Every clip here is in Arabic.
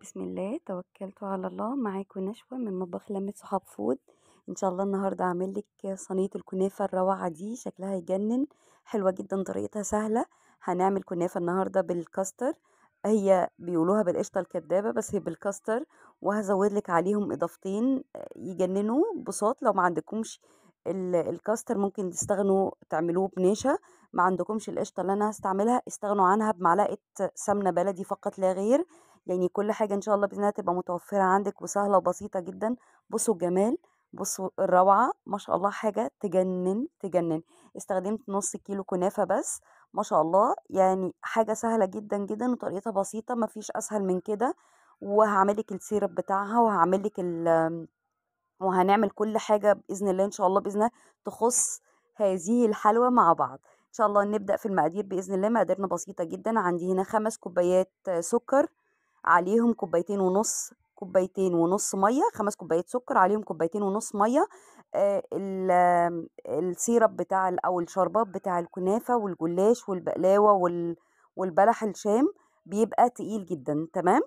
بسم الله توكلت على الله. معاكم نشوى من مطبخ لمة صحاب فود. ان شاء الله النهارده هعمل لك صينيه الكنافه الروعه دي، شكلها يجنن. حلوه جدا، طريقتها سهله. هنعمل كنافه النهارده بالكاستر. هي بيقولوها بالقشطه الكدابه بس هي بالكاستر. وهزود لك عليهم اضافتين يجننوا بساط. لو ما عندكمش الكاستر ممكن تستغنوا تعملوه بنشا. ما عندكمش القشطه اللي انا هستعملها استغنوا عنها بمعلقه سمنه بلدي فقط لا غير. يعني كل حاجة إن شاء الله بإذن الله تبقى متوفرة عندك وسهلة وبسيطة جدا. بصوا الجمال، بصوا الروعة، ما شاء الله حاجة تجنن تجنن. استخدمت نص كيلو كنافة بس. ما شاء الله، يعني حاجة سهلة جدا جدا وطريقتها بسيطة، ما فيش أسهل من كده. وهعملك السيرب بتاعها وهعملك وهنعمل كل حاجة بإذن الله إن شاء الله بإذن الله تخص هذه الحلوى مع بعض. إن شاء الله نبدأ في المقادير بإذن الله. مقاديرنا بسيطة جدا. عندي هنا 5 كوبايات سكر، عليهم كوبايتين ونص ميه. 5 كوبايات سكر عليهم كوبايتين ونص ميه. السيرب بتاع او الشربات بتاع الكنافه والجلاش والبقلاوه والبلح الشام بيبقى تقيل جدا. تمام.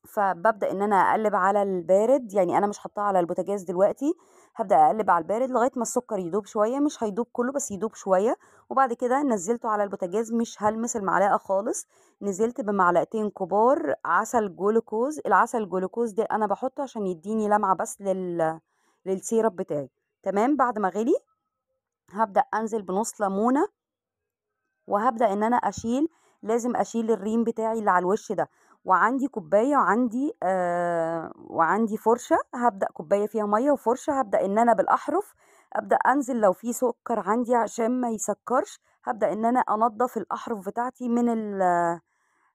فببدأ ان انا اقلب على البارد، يعني انا مش حاطاه على البوتاجاز دلوقتي. هبدأ اقلب على البارد لغاية ما السكر يدوب شوية، مش هيدوب كله بس يدوب شوية. وبعد كده نزلته على البوتاجاز، مش هلمس المعلقة خالص. نزلت بمعلقتين كبار عسل جلوكوز. العسل الجلوكوز ده انا بحطه عشان يديني لمعة بس للسيرب بتاعي. تمام. بعد ما غلي هبدأ انزل بنص ليمونة. وهبدأ ان انا لازم اشيل الريم بتاعي اللي على الوش ده. وعندي كوبايه وعندي فرشه. هبدأ كوبايه فيها ميه وفرشه. هبدأ ان انا بالاحرف ابدأ انزل لو في سكر عندي عشان ما يسكرش. هبدأ ان انا انضف الاحرف بتاعتي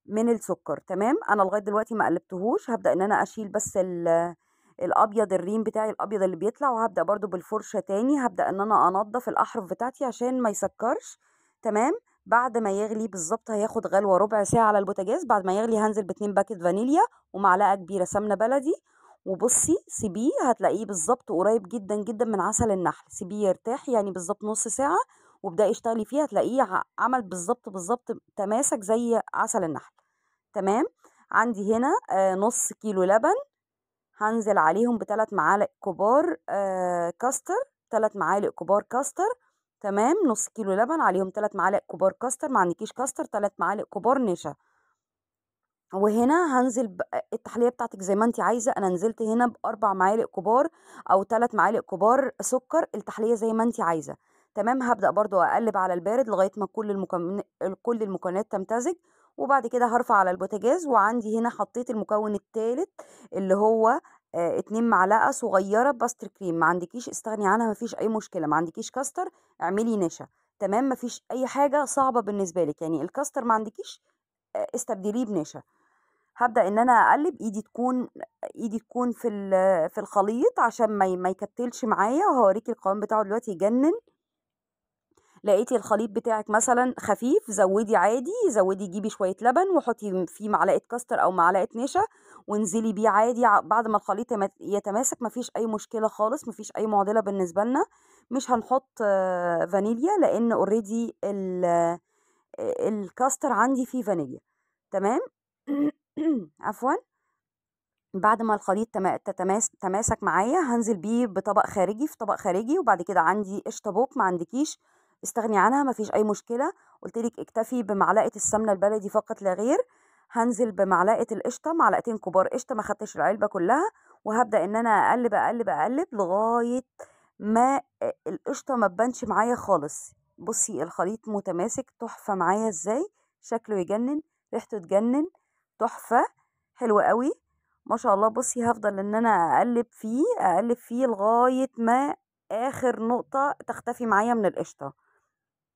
من السكر. تمام. انا لغايه دلوقتي ما قلبتهوش. هبدأ ان انا اشيل بس الابيض، الريم بتاعي الابيض اللي بيطلع. وهبدأ برضو بالفرشه تاني هبدأ ان انا انضف الاحرف بتاعتي عشان ما يسكرش. تمام. بعد ما يغلي بالظبط هياخد غلوه ربع ساعه على البوتاجاز. بعد ما يغلي هنزل ب2 باكت فانيليا ومعلقه كبيره سمنه بلدي. وبصي سيبيه، هتلاقيه بالظبط قريب جدا جدا من عسل النحل. سيبيه يرتاح يعني بالظبط نص ساعه وابدأي اشتغلي فيه. هتلاقيه عمل بالظبط بالظبط تماسك زي عسل النحل. تمام. عندي هنا نص كيلو لبن. هنزل عليهم ب3 معالق كبار كاستر. 3 معالق كبار كاستر. تمام. نص كيلو لبن عليهم 3 معالق كبار كاستر. ما عندكيش كاستر 3 معالق كبار نشا. وهنا هنزل التحليه بتاعتك زي ما انت عايزه. انا نزلت هنا ب4 معالق كبار او 3 معالق كبار سكر. التحليه زي ما انت عايزه. تمام. هبدأ برضو اقلب على البارد لغايه ما كل المكونات تمتزج. وبعد كده هرفع على البوتاجاز. وعندي هنا حطيت المكون الثالث اللي هو 2 معلقه صغيره باستر كريم. ما عندكيش استغني عنها، ما فيش اي مشكله. ما عندكيش كاستر اعملي نشا. تمام. ما فيش اي حاجه صعبه بالنسبه لك، يعني الكاستر ما عندكيش استبدليه بنشا. هبدأ ان انا اقلب. ايدي تكون في الخليط عشان ما يكتلش معايا. وهوريكي القوام بتاعه دلوقتي يجنن. لقيتي الخليط بتاعك مثلا خفيف، زودي عادي، زودي جيبي شوية لبن وحطي فيه معلقة كاستر او معلقة نشا وانزلي بيه عادي. بعد ما الخليط يتماسك مفيش اي مشكلة خالص، مفيش اي معضلة بالنسبة لنا. مش هنحط فانيليا لان اوريدي الكاستر عندي فيه فانيليا. تمام. عفوا. بعد ما الخليط تماسك معايا هنزل بيه بطبق خارجي في طبق خارجي. وبعد كده عندي قشطه بوك. ما عندكيش استغني عنها، ما فيش اي مشكله. قلت لك اكتفي بمعلقه السمنه البلدي فقط لا غير. هنزل بمعلقه القشطه، معلقتين كبار قشطه، ما خدتش العلبه كلها. وهبدا ان انا اقلب اقلب اقلب لغايه ما القشطه ما تبانش معايا خالص. بصي الخليط متماسك تحفه معايا ازاي. شكله يجنن، ريحته تجنن، تحفه، حلوه قوي ما شاء الله. بصي هفضل ان انا اقلب فيه لغاية ما اخر نقطة تختفي معايا من القشطة.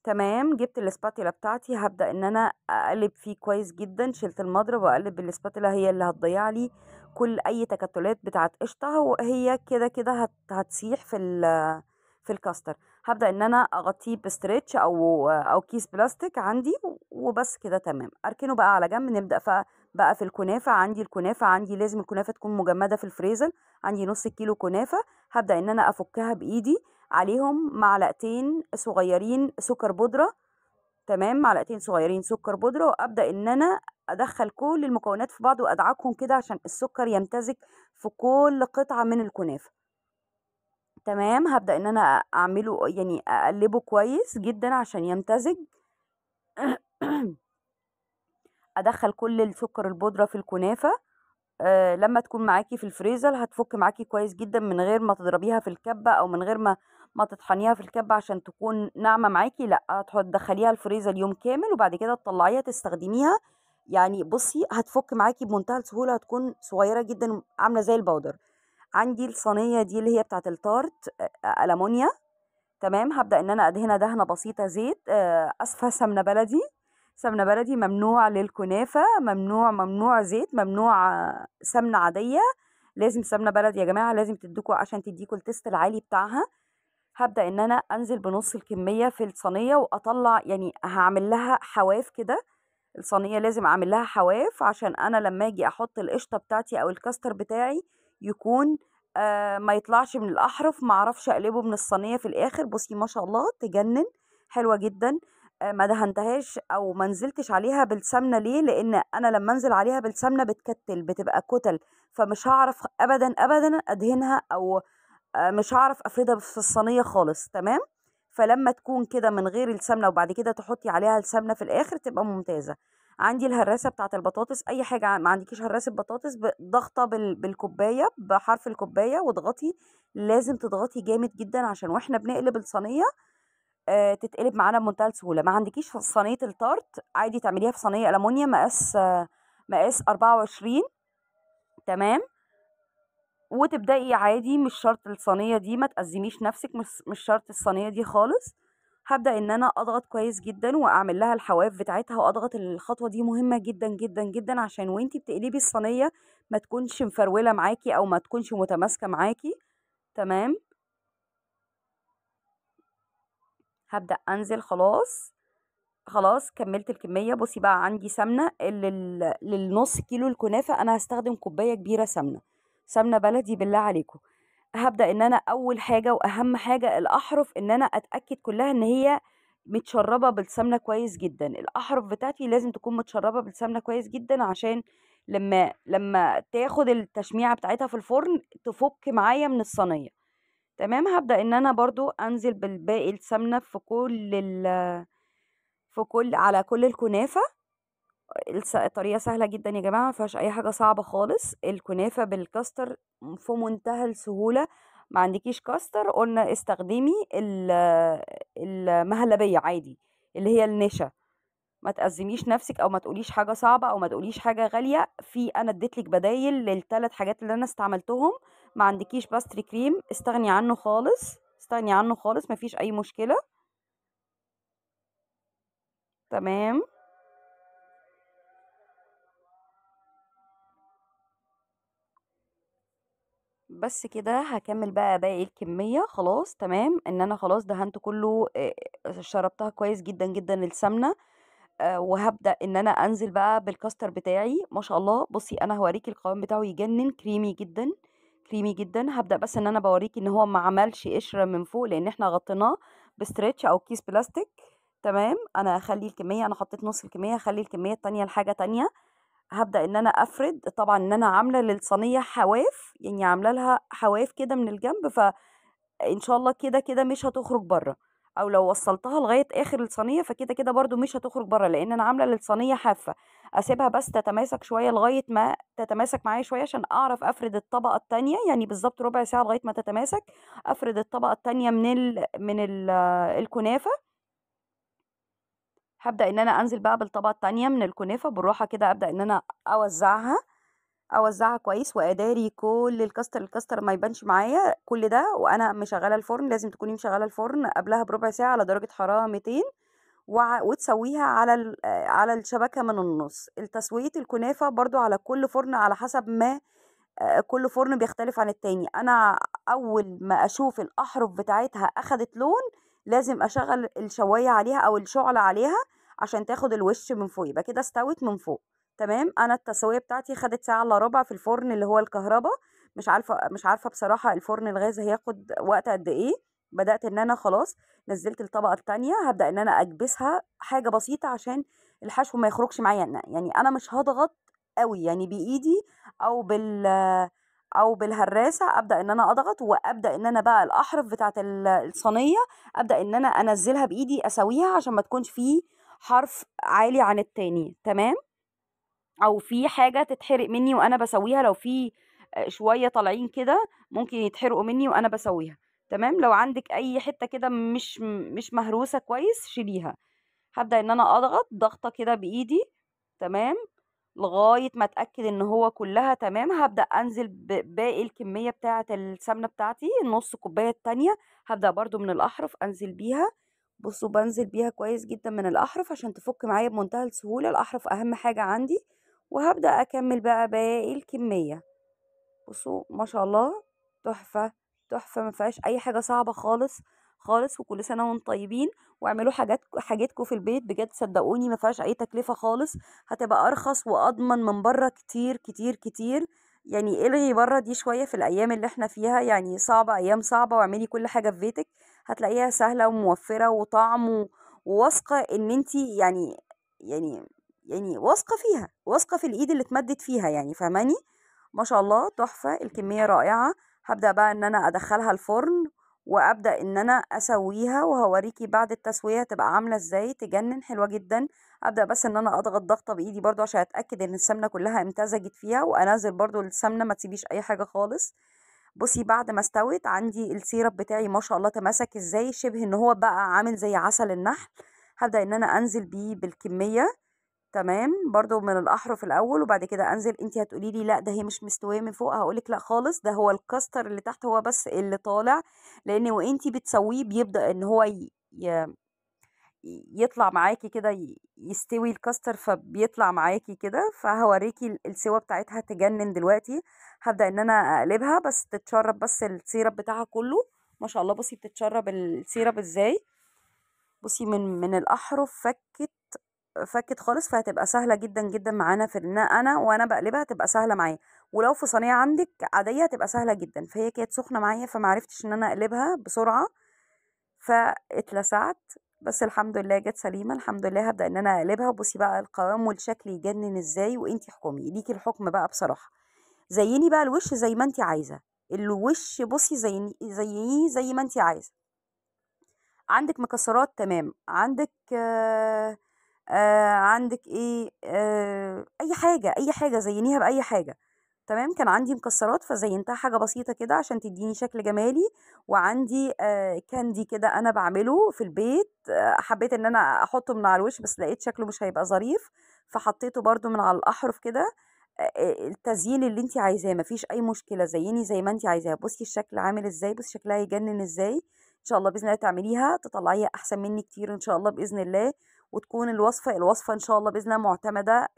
تمام. جبت الاسباتيلا بتاعتي. هبدأ ان انا اقلب فيه كويس جدا. شلت المضرب واقلب بالاسباتيلا، هي اللي هتضيع لي كل اي تكتلات بتاعت قشطة. وهي كده كده هتسيح في الكاستر. هبدأ ان انا اغطيه بستريتش او كيس بلاستيك عندي وبس كده. تمام. اركنه بقى على جنب. نبدأ بقى في الكنافة. عندي لازم الكنافة تكون مجمدة في الفريزر. عندي نص كيلو كنافة. هبدأ ان انا افكها بايدي. عليهم معلقتين صغيرين سكر بودرة. تمام، معلقتين صغيرين سكر بودرة، وابدا ان انا ادخل كل المكونات في بعض وادعكهم كده عشان السكر يمتزج في كل قطعة من الكنافة. تمام، هبدا ان انا اعمله يعني اقلبه كويس جدا عشان يمتزج. ادخل كل السكر البودرة في الكنافة. لما تكون معاكي في الفريزر هتفك معاكي كويس جدا من غير ما تضربيها في الكبة او من غير ما تطحنيها في الكبة عشان تكون ناعمة معاكي. لا، تدخليها الفريزر يوم كامل وبعد كده تطلعيها تستخدميها. يعني بصي هتفك معاكي بمنتهى السهولة، هتكون صغيرة جدا عاملة زي البودر. عندي الصينية دي اللي هي بتاعت التارت، ألمونيا. تمام، هبدأ ان انا ادهنها دهنة بسيطة زيت، اسفة سمنة بلدي. سمنة بلدي ممنوع للكنافة، ممنوع ممنوع زيت، ممنوع سمنة عادية. لازم سمنة بلدي يا جماعة، لازم تديكوا عشان تديكوا التست العالي بتاعها. هبدأ ان انا انزل بنص الكمية في الصينية واطلع، يعني هعمل لها حواف كده. الصينية لازم اعمل لها حواف عشان انا لما اجي احط القشطة بتاعتي او الكاستر بتاعي يكون ما يطلعش من الاحرف، ما اعرفش اقلبه من الصينية في الاخر. بصي ما شاء الله تجنن، حلوة جدا. ما دهنتهاش او ما نزلتش عليها بالسمنة. ليه؟ لان انا لما انزل عليها بالسمنة بتكتل، بتبقى كتل، فمش هعرف ابدا ابدا ادهنها، او مش هعرف افردها في الصينية خالص. تمام، فلما تكون كده من غير السمنة وبعد كده تحطي عليها السمنة في الاخر تبقى ممتازة. عندي الهراسة بتاعة البطاطس، اي حاجة ما عندكيش هراسة بطاطس، ضغطة بالكوباية بحرف الكوباية واضغطي. لازم تضغطي جامد جدا عشان واحنا بنقلب الصينية تتقلب معانا بمنتهى السهولة. ما عندكيش صينية التارت، عادي تعمليها في صينية ألمونيا مقاس 24. تمام، وتبدأي عادي، مش شرط الصينية دي، ما تأزميش نفسك، مش شرط الصينية دي خالص. هبدأ ان انا اضغط كويس جدا واعمل لها الحواف بتاعتها واضغط. الخطوة دي مهمة جدا جدا جدا عشان وانتي بتقلبي الصينية ما تكونش مفرولة معاكي او ما تكونش متماسكة معاكي. تمام، هبدأ انزل. خلاص خلاص كملت الكمية. بصي بقى، عندي سمنة للنص كيلو الكنافة انا هستخدم كوباية كبيرة سمنة، سمنة بلدي بالله عليكم. هبدأ ان انا اول حاجة واهم حاجة الاحرف ان انا اتأكد كلها ان هي متشربة بالسمنة كويس جدا. الاحرف بتاعتي لازم تكون متشربة بالسمنة كويس جدا عشان لما تاخد التشميعة بتاعتها في الفرن تفك معايا من الصينية. تمام، هبدأ ان انا برضو انزل بالباقي السمنة على كل الكنافة. الطريقة سهلة جدا يا جماعة، مفيهاش أي حاجة صعبة خالص. الكنافة بالكاستر في منتهى السهولة. ما عندكيش كاستر، قلنا استخدمي المهلبية عادي، اللي هي النشا. ما تأزميش نفسك او ما تقوليش حاجة صعبة او ما تقوليش حاجة غالية. انا اديتلك بدايل للثلاث حاجات اللي انا استعملتهم. ما عندكيش باستري كريم، استغني عنه خالص، استغني عنه خالص، مفيش اي مشكلة. تمام، بس كده هكمل بقى باقي الكمية. خلاص تمام، ان انا خلاص دهنت كله، شربتها كويس جدا جدا السمنة. وهبدأ ان انا انزل بقى بالكاستر بتاعي. ما شاء الله، بصي انا هوريكي القوام بتاعه يجنن، كريمي جدا، كريمي جدا. هبدأ بس ان انا بوريكي ان هو ما عملش قشرة من فوق لان احنا غطيناه بستريتش او كيس بلاستيك. تمام، انا هخلي الكمية، انا حطيت نص الكمية، هخلي الكمية التانية لحاجة تانية. هبدأ ان انا افرد. طبعا ان انا عاملة للصينية حواف، يعني عاملة لها حواف كده من الجنب، فان شاء الله كده كده مش هتخرج بره. او لو وصلتها لغاية اخر الصينية فكده كده برضو مش هتخرج بره، لان انا عاملة للصينية حافة. اسيبها بس تتماسك شوية لغاية ما تتماسك معايا شوية عشان اعرف افرد الطبقة التانية، يعني بالظبط ربع ساعة لغاية ما تتماسك. افرد الطبقة التانية من الكنافة. هبدأ ان انا انزل بقى بالطبقة التانية من الكنافة بالراحة كده. ابدأ ان انا اوزعها كويس واداري كل الكاستر ما يبانش معايا كل ده. وانا مشغله الفرن، لازم تكوني مشغله الفرن قبلها بربع ساعه على درجه حراره 200، وتسويها على الشبكه من النص. التسويه الكنافه برضو على كل فرن على حسب ما كل فرن بيختلف عن التاني. انا اول ما اشوف الاحرف بتاعتها اخدت لون لازم اشغل الشوايه عليها او الشعله عليها عشان تاخد الوش من فوق، يبقى كده استوت من فوق. تمام، انا التسويه بتاعتي خدت ساعه الا ربع في الفرن اللي هو الكهرباء. مش عارفه بصراحه الفرن الغاز هياخد وقت قد ايه. بدأت ان انا خلاص نزلت الطبقة التانية، هبدأ ان انا اكبسها حاجة بسيطة عشان الحشو ما يخرجش معايا. يعني انا مش هضغط قوي، يعني بايدي او او بالهراسة ابدأ ان انا اضغط، وابدأ ان انا بقى الاحرف بتاعت الصينية ابدأ ان انا انزلها بايدي اسويها عشان ما تكونش فيه حرف عالي عن التاني. تمام. او في حاجة تتحرق مني وانا بسويها، لو في شوية طالعين كده ممكن يتحرقوا مني وانا بسويها. تمام. لو عندك اي حتة كده مش مهروسة كويس شيليها. هبدأ ان انا اضغط ضغطة كده بايدي. تمام. لغاية ما اتأكد ان هو كلها تمام، هبدأ انزل بباقي الكمية بتاعة السمنة بتاعتي، النص كوباية التانية. هبدأ برضو من الاحرف انزل بيها. بصوا بنزل بيها كويس جدا من الاحرف عشان تفك معايا بمنتهى السهولة، الاحرف اهم حاجة عندي. وهبدأ اكمل بقى باقي الكمية. بصوا ما شاء الله، تحفة. تحفة، ما فيهاش اي حاجة صعبة خالص خالص. وكل سنة وانتم طيبين. واعملوا حاجاتكم في البيت بجد، صدقوني ما فيهاش اي تكلفة خالص. هتبقى ارخص واضمن من بره كتير كتير كتير. يعني الغي بره دي شوية في الايام اللي احنا فيها، يعني صعبة، ايام صعبة، واعملي كل حاجة في بيتك. هتلاقيها سهلة وموفرة وطعم وواثقة ان انتي يعني واثقة فيها، واثقة في الايد اللي اتمدت فيها، يعني فاهماني. ما شاء الله تحفة، الكمية رائعة. هبدأ بقى ان انا ادخلها الفرن، وابدأ ان انا اسويها، وهوريكي بعد التسوية تبقى عاملة ازاي، تجنن، حلوة جدا. ابدأ بس ان انا اضغط ضغطة بايدي برضو عشان اتأكد ان السمنة كلها امتزجت فيها، وانزل برضو السمنة، ما تسيبيش اي حاجة خالص. بصي بعد ما استوت عندي السيرب بتاعي ما شاء الله تماسك ازاي، شبه ان هو بقى عامل زي عسل النحل. هبدأ ان انا انزل بيه بالكمية. تمام. برضو من الاحرف الاول، وبعد كده انزل. انتي هتقولي لي لا ده هي مش مستويه من فوق، هقولك لا خالص، ده هو الكاستر اللي تحت هو بس اللي طالع. لان وانتي بتسويه بيبدا ان هو يطلع معاكي كده، يستوي الكاستر فبيطلع معاكي كده. فهوريكي السوا بتاعتها تجنن دلوقتي. هبدا ان انا اقلبها بس تتشرب بس السيرب بتاعها كله. ما شاء الله بصي بتتشرب السيرب ازاي. بصي من الاحرف فكت خالص، فهتبقى سهله جدا جدا معانا في ان انا وانا بقلبها تبقى سهله معايا. ولو في صينيه عندك عاديه هتبقى سهله جدا، فهي كانت سخنه معايا فمعرفتش ان انا اقلبها بسرعه فاتلسعت. بس الحمد لله جت سليمه الحمد لله. هبدا ان انا اقلبها. بصي بقى القوام والشكل يجنن ازاي، وانتي احكمي، ليكي الحكم بقى بصراحه. زيني بقى الوش زي ما انتي عايزه. الوش بصي زينيه زي ما انتي عايزه. عندك مكسرات تمام، عندك عندك ايه، اي حاجة اي حاجة زينيها بأي حاجة. تمام. كان عندي مكسرات فزينتها حاجة بسيطة كده عشان تديني شكل جمالي. وعندي كاندي كده انا بعمله في البيت، حبيت ان انا احطه من على الوش بس لقيت شكله مش هيبقى ظريف، فحطيته برضو من على الاحرف كده. التزيين اللي انت عايزاه مفيش اي مشكله، زيني زي ما انت عايزاه. بصي الشكل عامل ازاي، بصي شكلها يجنن ازاي. ان شاء الله باذن الله تعمليها تطلعيها احسن مني كتير ان شاء الله باذن الله. وتكون الوصفه ان شاء الله باذن الله معتمده.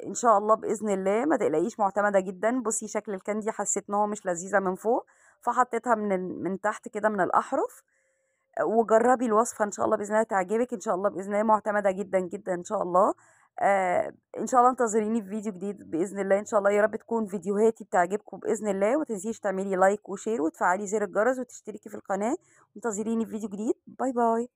ان شاء الله باذن الله ما تقلقيش، معتمده جدا. بصي شكل الكاندي حسيت ان هو مش لذيذه من فوق، فحطيتها من تحت كده من الاحرف. وجربي الوصفة ان شاء الله باذن الله تعجبك، ان شاء الله باذن الله معتمدة جدا جدا ان شاء الله. ان شاء الله انتظريني في فيديو جديد باذن الله ان شاء الله. يا رب تكون فيديوهاتي بتعجبكم باذن الله. ومتنسيش تعملي لايك وشير وتفعلي زر الجرس وتشتركي في القناة. انتظريني في فيديو جديد. باي باي.